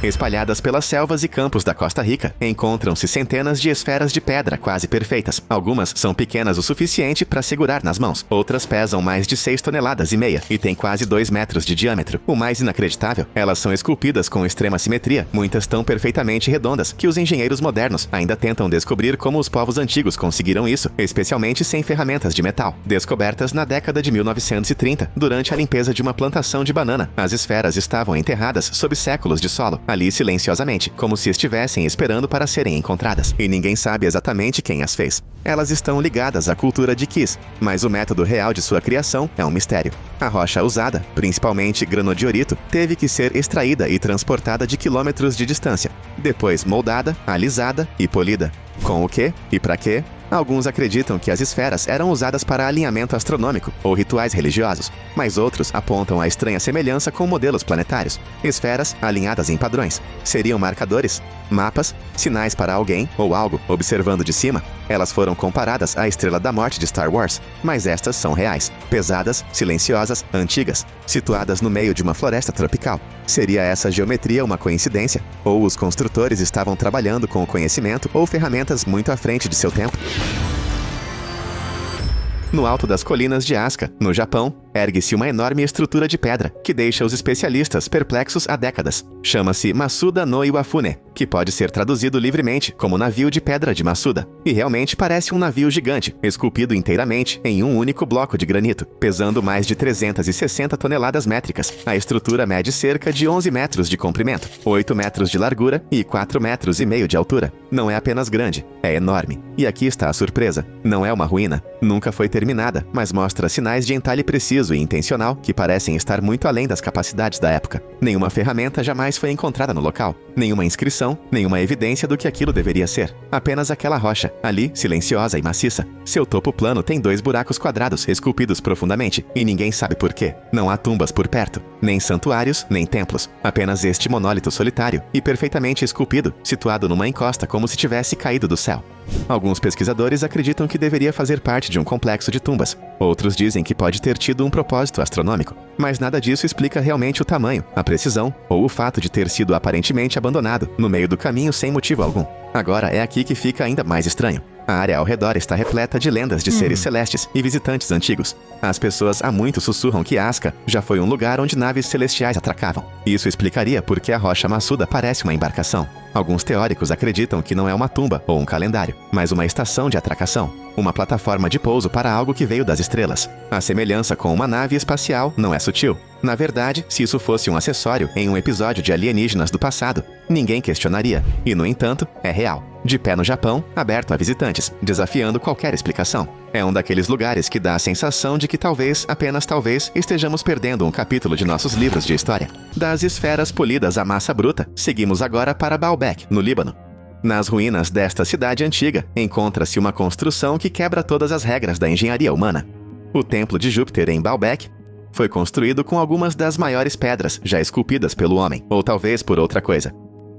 Espalhadas pelas selvas e campos da Costa Rica, encontram-se centenas de esferas de pedra quase perfeitas. Algumas são pequenas o suficiente para segurar nas mãos. Outras pesam mais de 6,5 toneladas e têm quase 2 metros de diâmetro. O mais inacreditável, elas são esculpidas com extrema simetria, muitas tão perfeitamente redondas que os engenheiros modernos ainda tentam descobrir como os povos antigos conseguiram isso, especialmente sem ferramentas de metal. Descobertas na década de 1930, durante a limpeza de uma plantação de banana, as esferas estavam enterradas sob séculos de solo, ali silenciosamente, como se estivessem esperando para serem encontradas. E ninguém sabe exatamente quem as fez. Elas estão ligadas à cultura de Kiss, mas o método real de sua criação é um mistério. A rocha usada, principalmente granodiorito, teve que ser extraída e transportada de quilômetros de distância, depois moldada, alisada e polida. Com o quê e para quê? Alguns acreditam que as esferas eram usadas para alinhamento astronômico ou rituais religiosos, mas outros apontam a estranha semelhança com modelos planetários. Esferas alinhadas em padrões. Seriam marcadores, mapas, sinais para alguém ou algo observando de cima? Elas foram comparadas à Estrela da Morte de Star Wars, mas estas são reais, pesadas, silenciosas, antigas, situadas no meio de uma floresta tropical. Seria essa geometria uma coincidência? Ou os construtores estavam trabalhando com o conhecimento ou ferramentas muito à frente de seu tempo? No alto das colinas de Asuka, no Japão, ergue-se uma enorme estrutura de pedra que deixa os especialistas perplexos há décadas. Chama-se Masuda no Iwafune, que pode ser traduzido livremente como navio de pedra de Masuda. E realmente parece um navio gigante, esculpido inteiramente em um único bloco de granito, pesando mais de 360 toneladas métricas. A estrutura mede cerca de 11 metros de comprimento, 8 metros de largura e 4,5 metros de altura. Não é apenas grande, é enorme. E aqui está a surpresa. Não é uma ruína, nunca foi terminada, mas mostra sinais de entalhe preciso e intencional que parecem estar muito além das capacidades da época. Nenhuma ferramenta jamais foi encontrada no local, nenhuma inscrição, nenhuma evidência do que aquilo deveria ser. Apenas aquela rocha, ali, silenciosa e maciça. Seu topo plano tem 2 buracos quadrados esculpidos profundamente, e ninguém sabe por quê. Não há tumbas por perto, nem santuários, nem templos. Apenas este monólito solitário e perfeitamente esculpido, situado numa encosta como se tivesse caído do céu. Alguns pesquisadores acreditam que deveria fazer parte de um complexo de tumbas. Outros dizem que pode ter tido um propósito astronômico. Mas nada disso explica realmente o tamanho, a precisão ou o fato de ter sido aparentemente abandonado no meio do caminho sem motivo algum. Agora é aqui que fica ainda mais estranho. A área ao redor está repleta de lendas de seres celestes e visitantes antigos. As pessoas há muito sussurram que Asuka já foi um lugar onde naves celestiais atracavam. Isso explicaria por que a rocha Masuda parece uma embarcação. Alguns teóricos acreditam que não é uma tumba ou um calendário, mas uma estação de atracação. Uma plataforma de pouso para algo que veio das estrelas. A semelhança com uma nave espacial não é sutil. Na verdade, se isso fosse um acessório em um episódio de Alienígenas do passado, ninguém questionaria. E, no entanto, é real. De pé no Japão, aberto a visitantes, desafiando qualquer explicação. É um daqueles lugares que dá a sensação de que talvez, apenas talvez, estejamos perdendo um capítulo de nossos livros de história. Das esferas polidas à massa bruta, seguimos agora para Baalbek, no Líbano. Nas ruínas desta cidade antiga, encontra-se uma construção que quebra todas as regras da engenharia humana. O Templo de Júpiter em Baalbek foi construído com algumas das maiores pedras já esculpidas pelo homem, ou talvez por outra coisa.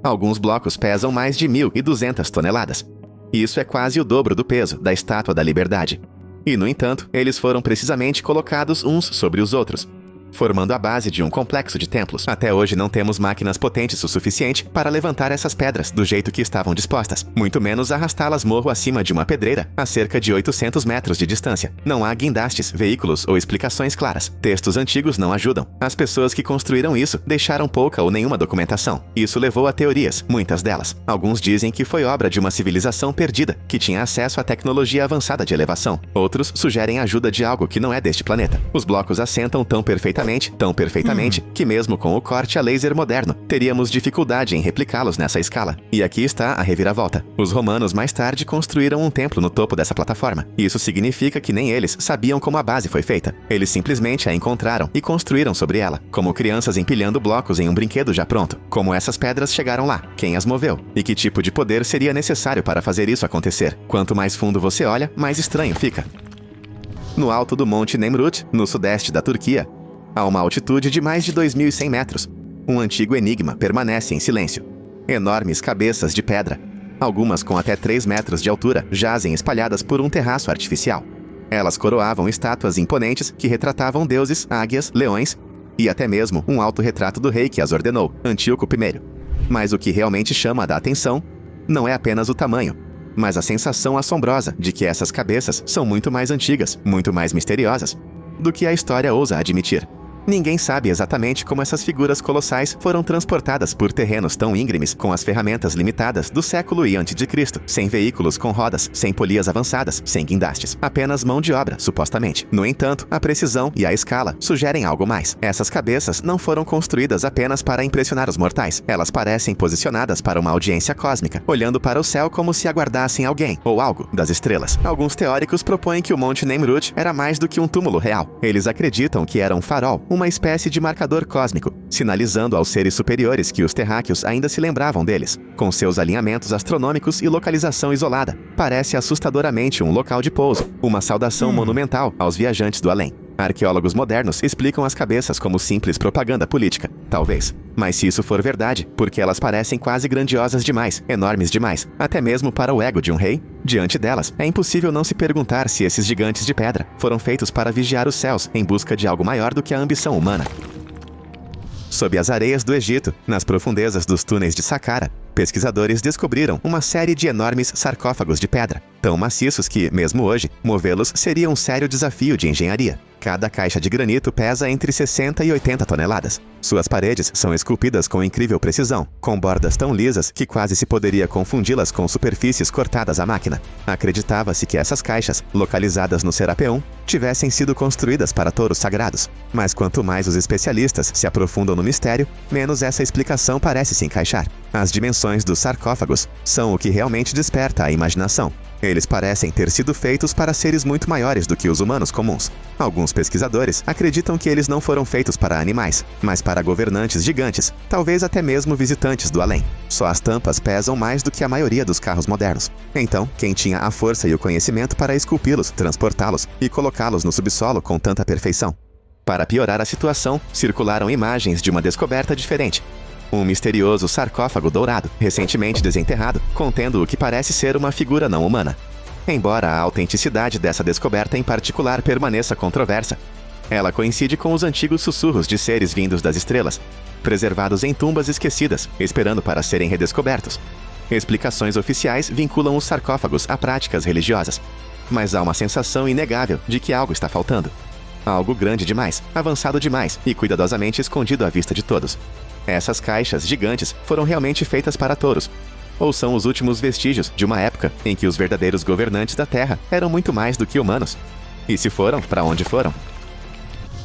Alguns blocos pesam mais de 1.200 toneladas. Isso é quase o dobro do peso da Estátua da Liberdade. E, no entanto, eles foram precisamente colocados uns sobre os outros, formando a base de um complexo de templos. Até hoje não temos máquinas potentes o suficiente para levantar essas pedras do jeito que estavam dispostas, muito menos arrastá-las morro acima de uma pedreira a cerca de 800 metros de distância. Não há guindastes, veículos ou explicações claras. Textos antigos não ajudam. As pessoas que construíram isso deixaram pouca ou nenhuma documentação. Isso levou a teorias, muitas delas. Alguns dizem que foi obra de uma civilização perdida, que tinha acesso à tecnologia avançada de elevação. Outros sugerem a ajuda de algo que não é deste planeta. Os blocos assentam tão perfeitamente, que mesmo com o corte a laser moderno, teríamos dificuldade em replicá-los nessa escala. E aqui está a reviravolta. Os romanos mais tarde construíram um templo no topo dessa plataforma. Isso significa que nem eles sabiam como a base foi feita. Eles simplesmente a encontraram e construíram sobre ela, como crianças empilhando blocos em um brinquedo já pronto. Como essas pedras chegaram lá? Quem as moveu? E que tipo de poder seria necessário para fazer isso acontecer? Quanto mais fundo você olha, mais estranho fica. No alto do Monte Nemrut, no sudeste da Turquia, a uma altitude de mais de 2.100 metros, um antigo enigma permanece em silêncio. Enormes cabeças de pedra, algumas com até 3 metros de altura, jazem espalhadas por um terraço artificial. Elas coroavam estátuas imponentes que retratavam deuses, águias, leões e até mesmo um autorretrato do rei que as ordenou, Antíoco I. Mas o que realmente chama a atenção não é apenas o tamanho, mas a sensação assombrosa de que essas cabeças são muito mais antigas, muito mais misteriosas, do que a história ousa admitir. Ninguém sabe exatamente como essas figuras colossais foram transportadas por terrenos tão íngremes com as ferramentas limitadas do século I a.C., sem veículos com rodas, sem polias avançadas, sem guindastes. Apenas mão de obra, supostamente. No entanto, a precisão e a escala sugerem algo mais. Essas cabeças não foram construídas apenas para impressionar os mortais. Elas parecem posicionadas para uma audiência cósmica, olhando para o céu como se aguardassem alguém, ou algo, das estrelas. Alguns teóricos propõem que o Monte Nemrut era mais do que um túmulo real. Eles acreditam que era um farol, uma espécie de marcador cósmico, sinalizando aos seres superiores que os terráqueos ainda se lembravam deles. Com seus alinhamentos astronômicos e localização isolada, parece assustadoramente um local de pouso, uma saudação monumental aos viajantes do além. Arqueólogos modernos explicam as cabeças como simples propaganda política, talvez. Mas se isso for verdade, porque elas parecem quase grandiosas demais, enormes demais, até mesmo para o ego de um rei? Diante delas, é impossível não se perguntar se esses gigantes de pedra foram feitos para vigiar os céus em busca de algo maior do que a ambição humana. Sob as areias do Egito, nas profundezas dos túneis de Saqqara, pesquisadores descobriram uma série de enormes sarcófagos de pedra, tão maciços que, mesmo hoje, movê-los seria um sério desafio de engenharia. Cada caixa de granito pesa entre 60 e 80 toneladas. Suas paredes são esculpidas com incrível precisão, com bordas tão lisas que quase se poderia confundi-las com superfícies cortadas à máquina. Acreditava-se que essas caixas, localizadas no Serapeum, tivessem sido construídas para touros sagrados. Mas quanto mais os especialistas se aprofundam no mistério, menos essa explicação parece se encaixar. As dimensões dos sarcófagos são o que realmente desperta a imaginação. Eles parecem ter sido feitos para seres muito maiores do que os humanos comuns. Alguns pesquisadores acreditam que eles não foram feitos para animais, mas para governantes gigantes, talvez até mesmo visitantes do além. Só as tampas pesam mais do que a maioria dos carros modernos. Então, quem tinha a força e o conhecimento para esculpi-los, transportá-los e colocá-los no subsolo com tanta perfeição? Para piorar a situação, circularam imagens de uma descoberta diferente. Um misterioso sarcófago dourado, recentemente desenterrado, contendo o que parece ser uma figura não humana. Embora a autenticidade dessa descoberta em particular permaneça controversa, ela coincide com os antigos sussurros de seres vindos das estrelas, preservados em tumbas esquecidas, esperando para serem redescobertos. Explicações oficiais vinculam os sarcófagos a práticas religiosas, mas há uma sensação inegável de que algo está faltando. Algo grande demais, avançado demais e cuidadosamente escondido à vista de todos. Essas caixas gigantes foram realmente feitas para touros? Ou são os últimos vestígios de uma época em que os verdadeiros governantes da Terra eram muito mais do que humanos? E se foram, para onde foram?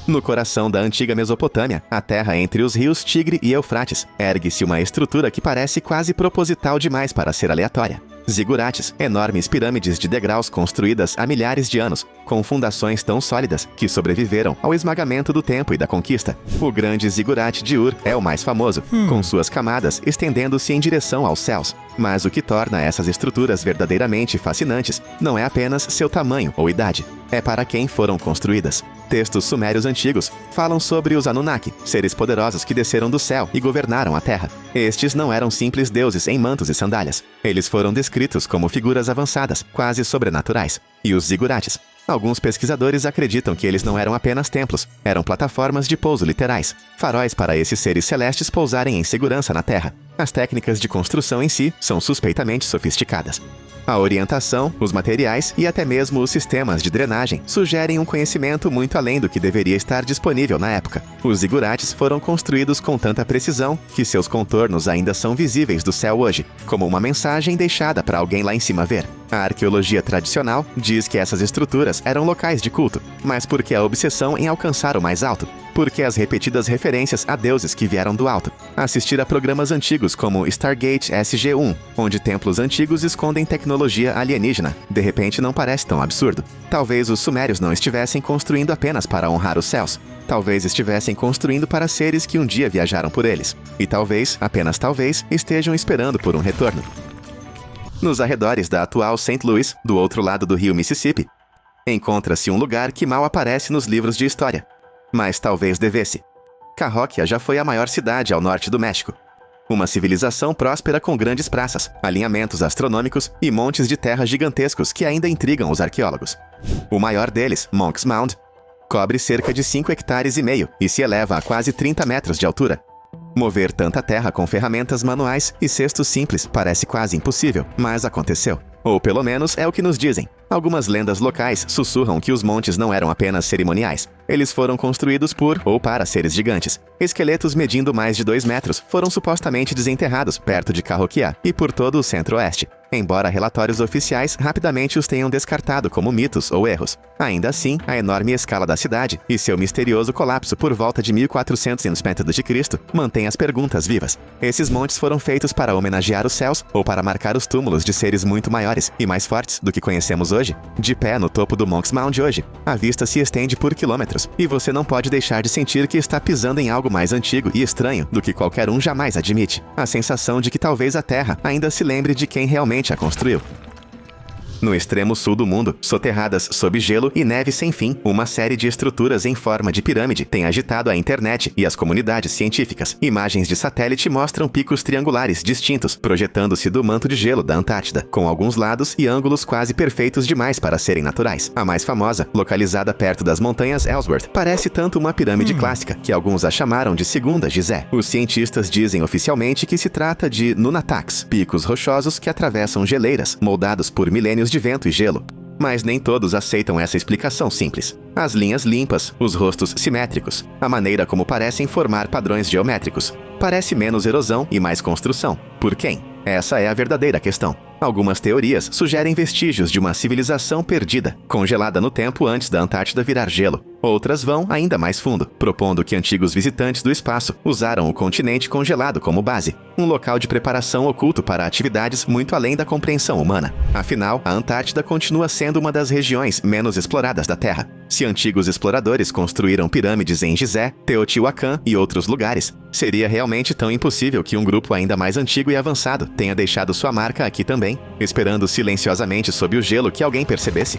No coração da antiga Mesopotâmia, a terra entre os rios Tigre e Eufrates, ergue-se uma estrutura que parece quase proposital demais para ser aleatória. Zigurates, enormes pirâmides de degraus construídas há milhares de anos, com fundações tão sólidas que sobreviveram ao esmagamento do tempo e da conquista. O grande zigurate de Ur é o mais famoso, com suas camadas estendendo-se em direção aos céus. Mas o que torna essas estruturas verdadeiramente fascinantes não é apenas seu tamanho ou idade, é para quem foram construídas. Textos sumérios antigos falam sobre os Anunnaki, seres poderosos que desceram do céu e governaram a Terra. Estes não eram simples deuses em mantos e sandálias. Eles foram descritos como figuras avançadas, quase sobrenaturais. E os zigurates? Alguns pesquisadores acreditam que eles não eram apenas templos, eram plataformas de pouso literais, faróis para esses seres celestes pousarem em segurança na Terra. As técnicas de construção em si são suspeitamente sofisticadas. A orientação, os materiais e até mesmo os sistemas de drenagem sugerem um conhecimento muito além do que deveria estar disponível na época. Os zigurates foram construídos com tanta precisão que seus contornos ainda são visíveis do céu hoje, como uma mensagem deixada para alguém lá em cima ver. A arqueologia tradicional diz que essas estruturas eram locais de culto, mas por que a obsessão em alcançar o mais alto? Por que as repetidas referências a deuses que vieram do alto? Assistir a programas antigos como Stargate SG-1, onde templos antigos escondem tecnologia alienígena, de repente não parece tão absurdo. Talvez os sumérios não estivessem construindo apenas para honrar os céus. Talvez estivessem construindo para seres que um dia viajaram por eles. E talvez, apenas talvez, estejam esperando por um retorno. Nos arredores da atual St. Louis, do outro lado do rio Mississippi, encontra-se um lugar que mal aparece nos livros de história. Mas talvez devesse. Cahokia já foi a maior cidade ao norte do México. Uma civilização próspera com grandes praças, alinhamentos astronômicos e montes de terra gigantescos que ainda intrigam os arqueólogos. O maior deles, Monk's Mound, cobre cerca de 5,5 hectares e se eleva a quase 30 metros de altura. Mover tanta terra com ferramentas manuais e cestos simples parece quase impossível, mas aconteceu. Ou pelo menos é o que nos dizem. Algumas lendas locais sussurram que os montes não eram apenas cerimoniais. Eles foram construídos por ou para seres gigantes. Esqueletos medindo mais de 2 metros foram supostamente desenterrados perto de Cahokia e por todo o centro-oeste, embora relatórios oficiais rapidamente os tenham descartado como mitos ou erros. Ainda assim, a enorme escala da cidade e seu misterioso colapso por volta de 1400 a.C. mantém as perguntas vivas. Esses montes foram feitos para homenagear os céus ou para marcar os túmulos de seres muito maiores e mais fortes do que conhecemos hoje? De pé no topo do Monk's Mound hoje, a vista se estende por quilômetros e você não pode deixar de sentir que está pisando em algo mais antigo e estranho do que qualquer um jamais admite. A sensação de que talvez a Terra ainda se lembre de quem realmente a construiu. No extremo sul do mundo, soterradas sob gelo e neve sem fim, uma série de estruturas em forma de pirâmide tem agitado a internet e as comunidades científicas. Imagens de satélite mostram picos triangulares distintos, projetando-se do manto de gelo da Antártida, com alguns lados e ângulos quase perfeitos demais para serem naturais. A mais famosa, localizada perto das montanhas Ellsworth, parece tanto uma pirâmide clássica, que alguns a chamaram de Segunda Gizé. Os cientistas dizem oficialmente que se trata de nunataks, picos rochosos que atravessam geleiras, moldados por milênios de vento e gelo. Mas nem todos aceitam essa explicação simples. As linhas limpas, os rostos simétricos, a maneira como parecem formar padrões geométricos. Parece menos erosão e mais construção. Por quem? Essa é a verdadeira questão. Algumas teorias sugerem vestígios de uma civilização perdida, congelada no tempo antes da Antártida virar gelo. Outras vão ainda mais fundo, propondo que antigos visitantes do espaço usaram o continente congelado como base, um local de preparação oculto para atividades muito além da compreensão humana. Afinal, a Antártida continua sendo uma das regiões menos exploradas da Terra. Se antigos exploradores construíram pirâmides em Gizé, Teotihuacan e outros lugares, seria realmente tão impossível que um grupo ainda mais antigo e avançado tenha deixado sua marca aqui também, esperando silenciosamente sob o gelo que alguém percebesse?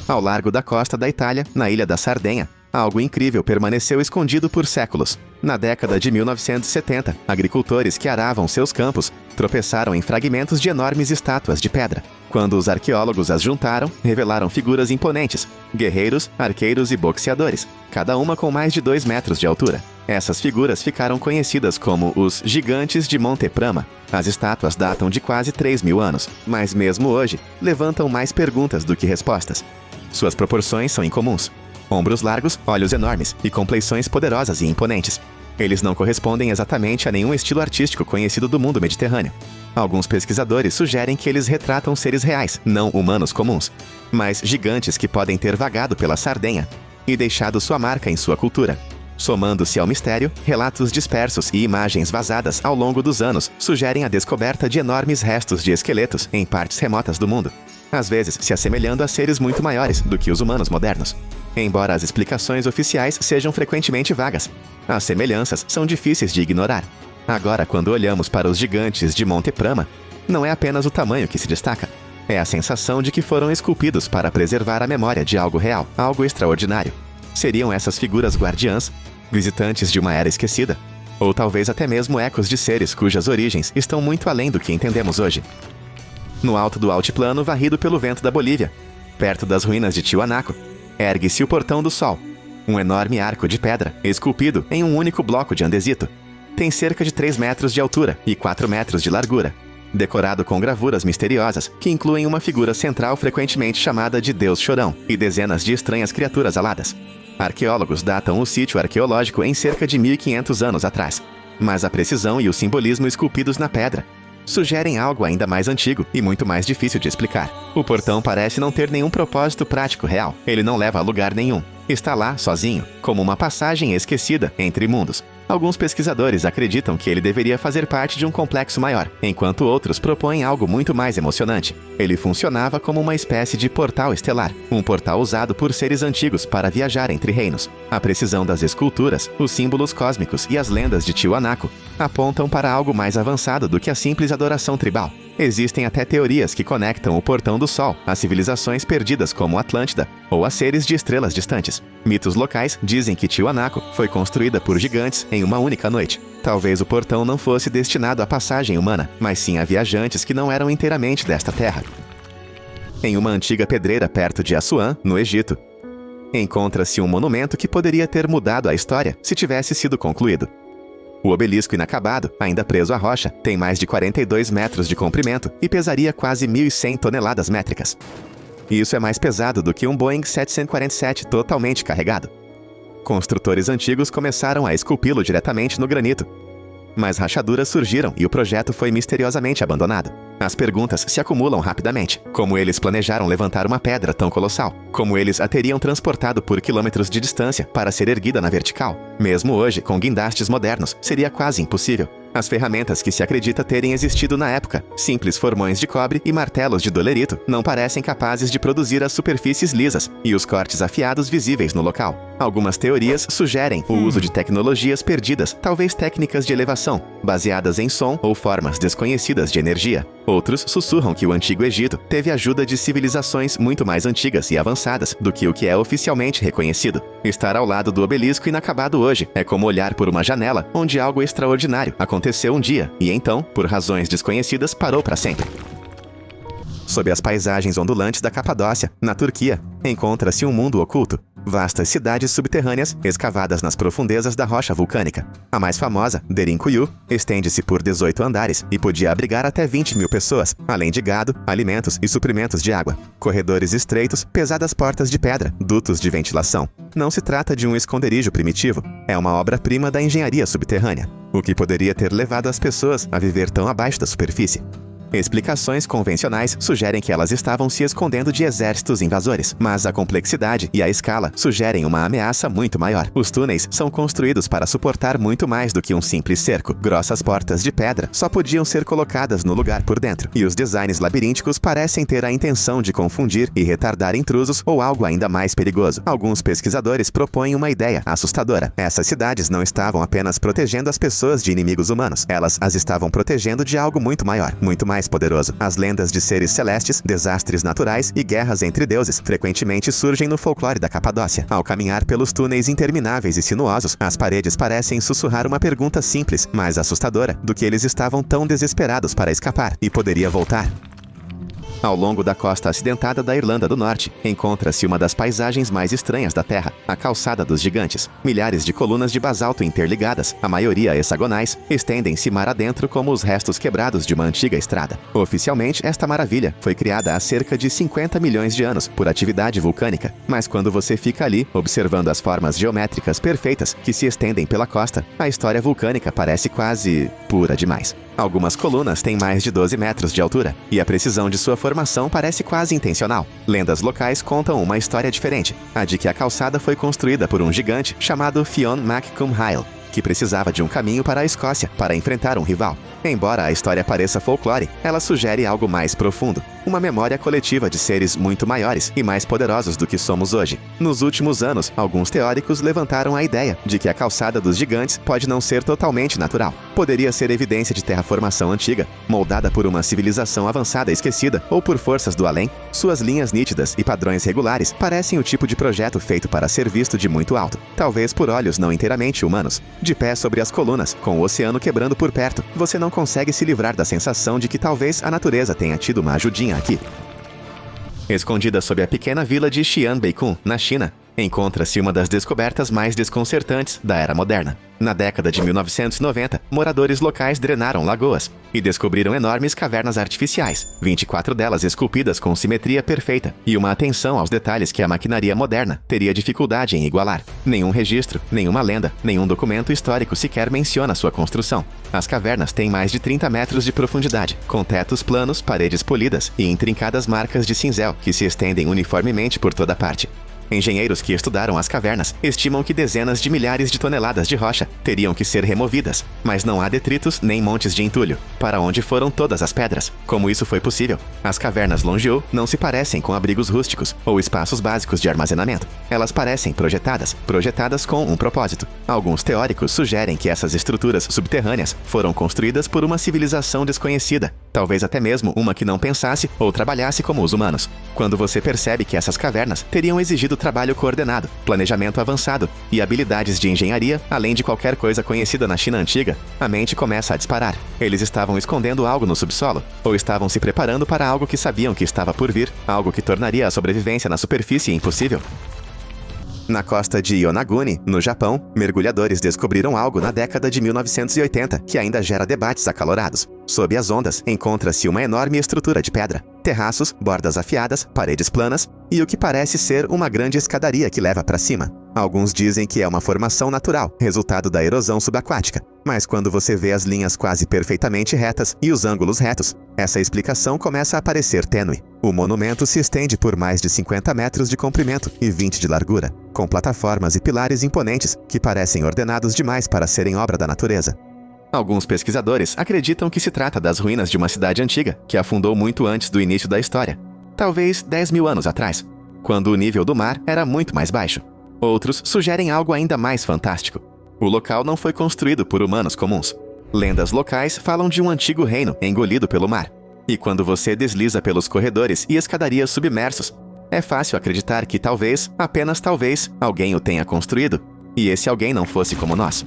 Ao largo da costa da Itália, na ilha da Sardenha, algo incrível permaneceu escondido por séculos. Na década de 1970, agricultores que aravam seus campos tropeçaram em fragmentos de enormes estátuas de pedra. Quando os arqueólogos as juntaram, revelaram figuras imponentes, guerreiros, arqueiros e boxeadores, cada uma com mais de 2 metros de altura. Essas figuras ficaram conhecidas como os Gigantes de Monte Prama. As estátuas datam de quase 3.000 anos, mas mesmo hoje, levantam mais perguntas do que respostas. Suas proporções são incomuns. Ombros largos, olhos enormes e compleições poderosas e imponentes. Eles não correspondem exatamente a nenhum estilo artístico conhecido do mundo mediterrâneo. Alguns pesquisadores sugerem que eles retratam seres reais, não humanos comuns, mas gigantes que podem ter vagado pela Sardenha e deixado sua marca em sua cultura. Somando-se ao mistério, relatos dispersos e imagens vazadas ao longo dos anos sugerem a descoberta de enormes restos de esqueletos em partes remotas do mundo, às vezes se assemelhando a seres muito maiores do que os humanos modernos. Embora as explicações oficiais sejam frequentemente vagas, as semelhanças são difíceis de ignorar. Agora, quando olhamos para os gigantes de Monte Prama, não é apenas o tamanho que se destaca, é a sensação de que foram esculpidos para preservar a memória de algo real, algo extraordinário. Seriam essas figuras guardiãs, visitantes de uma era esquecida? Ou talvez até mesmo ecos de seres cujas origens estão muito além do que entendemos hoje. No alto do altiplano varrido pelo vento da Bolívia, perto das ruínas de Tiwanaku, ergue-se o Portão do Sol, um enorme arco de pedra, esculpido em um único bloco de andesito. Tem cerca de 3 metros de altura e 4 metros de largura, decorado com gravuras misteriosas que incluem uma figura central frequentemente chamada de Deus Chorão e dezenas de estranhas criaturas aladas. Arqueólogos datam o sítio arqueológico em cerca de 1.500 anos atrás, mas a precisão e o simbolismo esculpidos na pedra sugerem algo ainda mais antigo e muito mais difícil de explicar. O portão parece não ter nenhum propósito prático real. Ele não leva a lugar nenhum. Está lá, sozinho, como uma passagem esquecida entre mundos. Alguns pesquisadores acreditam que ele deveria fazer parte de um complexo maior, enquanto outros propõem algo muito mais emocionante. Ele funcionava como uma espécie de portal estelar, um portal usado por seres antigos para viajar entre reinos. A precisão das esculturas, os símbolos cósmicos e as lendas de Tiwanaku apontam para algo mais avançado do que a simples adoração tribal. Existem até teorias que conectam o Portão do Sol a civilizações perdidas como Atlântida ou a seres de estrelas distantes. Mitos locais dizem que Tiwanaku foi construída por gigantes em uma única noite. Talvez o portão não fosse destinado à passagem humana, mas sim a viajantes que não eram inteiramente desta terra. Em uma antiga pedreira perto de Assuã, no Egito, encontra-se um monumento que poderia ter mudado a história se tivesse sido concluído. O obelisco inacabado, ainda preso à rocha, tem mais de 42 metros de comprimento e pesaria quase 1.100 toneladas métricas. Isso é mais pesado do que um Boeing 747 totalmente carregado. Construtores antigos começaram a esculpi-lo diretamente no granito, mas rachaduras surgiram e o projeto foi misteriosamente abandonado. As perguntas se acumulam rapidamente. Como eles planejaram levantar uma pedra tão colossal? Como eles a teriam transportado por quilômetros de distância para ser erguida na vertical? Mesmo hoje, com guindastes modernos, seria quase impossível. As ferramentas que se acredita terem existido na época, simples formões de cobre e martelos de dolerito, não parecem capazes de produzir as superfícies lisas e os cortes afiados visíveis no local. Algumas teorias sugerem o uso de tecnologias perdidas, talvez técnicas de elevação, baseadas em som ou formas desconhecidas de energia. Outros sussurram que o Antigo Egito teve ajuda de civilizações muito mais antigas e avançadas do que o que é oficialmente reconhecido. Estar ao lado do obelisco inacabado hoje é como olhar por uma janela onde algo extraordinário aconteceu um dia e então, por razões desconhecidas, parou para sempre. Sob as paisagens ondulantes da Capadócia, na Turquia, encontra-se um mundo oculto. Vastas cidades subterrâneas escavadas nas profundezas da rocha vulcânica. A mais famosa, Derinkuyu, estende-se por 18 andares e podia abrigar até 20.000 pessoas, além de gado, alimentos e suprimentos de água. Corredores estreitos, pesadas portas de pedra, dutos de ventilação. Não se trata de um esconderijo primitivo, é uma obra-prima da engenharia subterrânea. O que poderia ter levado as pessoas a viver tão abaixo da superfície? Explicações convencionais sugerem que elas estavam se escondendo de exércitos invasores, mas a complexidade e a escala sugerem uma ameaça muito maior. Os túneis são construídos para suportar muito mais do que um simples cerco. Grossas portas de pedra só podiam ser colocadas no lugar por dentro, e os designs labirínticos parecem ter a intenção de confundir e retardar intrusos ou algo ainda mais perigoso. Alguns pesquisadores propõem uma ideia assustadora. Essas cidades não estavam apenas protegendo as pessoas de inimigos humanos, elas as estavam protegendo de algo muito maior, muito mais poderoso. As lendas de seres celestes, desastres naturais e guerras entre deuses frequentemente surgem no folclore da Capadócia. Ao caminhar pelos túneis intermináveis e sinuosos, as paredes parecem sussurrar uma pergunta simples, mas assustadora, do que eles estavam tão desesperados para escapar e poderia voltar. Ao longo da costa acidentada da Irlanda do Norte, encontra-se uma das paisagens mais estranhas da Terra, a Calçada dos Gigantes. Milhares de colunas de basalto interligadas, a maioria hexagonais, estendem-se mar adentro como os restos quebrados de uma antiga estrada. Oficialmente, esta maravilha foi criada há cerca de 50 milhões de anos por atividade vulcânica, mas quando você fica ali, observando as formas geométricas perfeitas que se estendem pela costa, a história vulcânica parece quase pura demais. Algumas colunas têm mais de 12 metros de altura, e a precisão de sua formação parece quase intencional. Lendas locais contam uma história diferente, a de que a calçada foi construída por um gigante chamado Fionn mac Cumhaill, que precisava de um caminho para a Escócia para enfrentar um rival. Embora a história pareça folclore, ela sugere algo mais profundo, uma memória coletiva de seres muito maiores e mais poderosos do que somos hoje. Nos últimos anos, alguns teóricos levantaram a ideia de que a Calçada dos Gigantes pode não ser totalmente natural. Poderia ser evidência de terraformação antiga, moldada por uma civilização avançada esquecida ou por forças do além. Suas linhas nítidas e padrões regulares parecem o tipo de projeto feito para ser visto de muito alto, talvez por olhos não inteiramente humanos. De pé sobre as colunas, com o oceano quebrando por perto, você não consegue se livrar da sensação de que talvez a natureza tenha tido uma ajudinha aqui. Escondida sob a pequena vila de Xianbeicun, na China, encontra-se uma das descobertas mais desconcertantes da era moderna. Na década de 1990, moradores locais drenaram lagoas e descobriram enormes cavernas artificiais, 24 delas esculpidas com simetria perfeita e uma atenção aos detalhes que a maquinaria moderna teria dificuldade em igualar. Nenhum registro, nenhuma lenda, nenhum documento histórico sequer menciona sua construção. As cavernas têm mais de 30 metros de profundidade, com tetos planos, paredes polidas e intrincadas marcas de cinzel que se estendem uniformemente por toda parte. Engenheiros que estudaram as cavernas estimam que dezenas de milhares de toneladas de rocha teriam que ser removidas, mas não há detritos nem montes de entulho. Para onde foram todas as pedras? Como isso foi possível? As cavernas Longiou não se parecem com abrigos rústicos ou espaços básicos de armazenamento. Elas parecem projetadas com um propósito. Alguns teóricos sugerem que essas estruturas subterrâneas foram construídas por uma civilização desconhecida, talvez até mesmo uma que não pensasse ou trabalhasse como os humanos. Quando você percebe que essas cavernas teriam exigido trabalho coordenado, planejamento avançado e habilidades de engenharia, além de qualquer coisa conhecida na China antiga, a mente começa a disparar. Eles estavam escondendo algo no subsolo, ou estavam se preparando para algo que sabiam que estava por vir, algo que tornaria a sobrevivência na superfície impossível? Na costa de Yonaguni, no Japão, mergulhadores descobriram algo na década de 1980 que ainda gera debates acalorados. Sob as ondas, encontra-se uma enorme estrutura de pedra, terraços, bordas afiadas, paredes planas e o que parece ser uma grande escadaria que leva para cima. Alguns dizem que é uma formação natural, resultado da erosão subaquática, mas quando você vê as linhas quase perfeitamente retas e os ângulos retos, essa explicação começa a parecer tênue. O monumento se estende por mais de 50 metros de comprimento e 20 de largura, com plataformas e pilares imponentes que parecem ordenados demais para serem obra da natureza. Alguns pesquisadores acreditam que se trata das ruínas de uma cidade antiga que afundou muito antes do início da história, talvez 10 mil anos atrás, quando o nível do mar era muito mais baixo. Outros sugerem algo ainda mais fantástico. O local não foi construído por humanos comuns. Lendas locais falam de um antigo reino engolido pelo mar. E quando você desliza pelos corredores e escadarias submersos, é fácil acreditar que talvez, apenas talvez, alguém o tenha construído, e esse alguém não fosse como nós.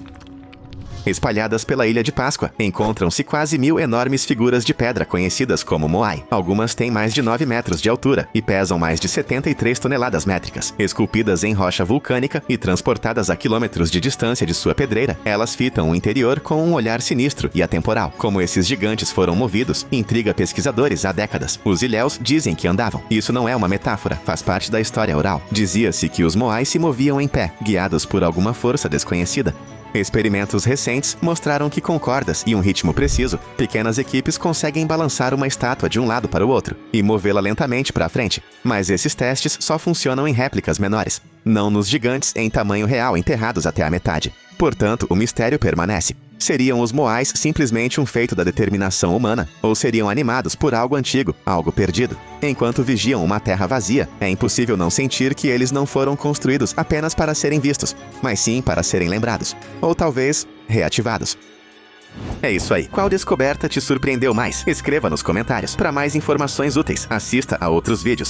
Espalhadas pela Ilha de Páscoa, encontram-se quase 1000 enormes figuras de pedra conhecidas como moai. Algumas têm mais de 9 metros de altura e pesam mais de 73 toneladas métricas. Esculpidas em rocha vulcânica e transportadas a quilômetros de distância de sua pedreira, elas fitam o interior com um olhar sinistro e atemporal. Como esses gigantes foram movidos, intriga pesquisadores há décadas. Os ilhéus dizem que andavam. Isso não é uma metáfora, faz parte da história oral. Dizia-se que os moai se moviam em pé, guiados por alguma força desconhecida. Experimentos recentes mostraram que com cordas e um ritmo preciso, pequenas equipes conseguem balançar uma estátua de um lado para o outro e movê-la lentamente para frente. Mas esses testes só funcionam em réplicas menores, não nos gigantes em tamanho real enterrados até a metade. Portanto, o mistério permanece. Seriam os moais simplesmente um feito da determinação humana? Ou seriam animados por algo antigo, algo perdido? Enquanto vigiam uma terra vazia, é impossível não sentir que eles não foram construídos apenas para serem vistos, mas sim para serem lembrados. Ou talvez, reativados. É isso aí. Qual descoberta te surpreendeu mais? Escreva nos comentários. Para mais informações úteis, assista a outros vídeos.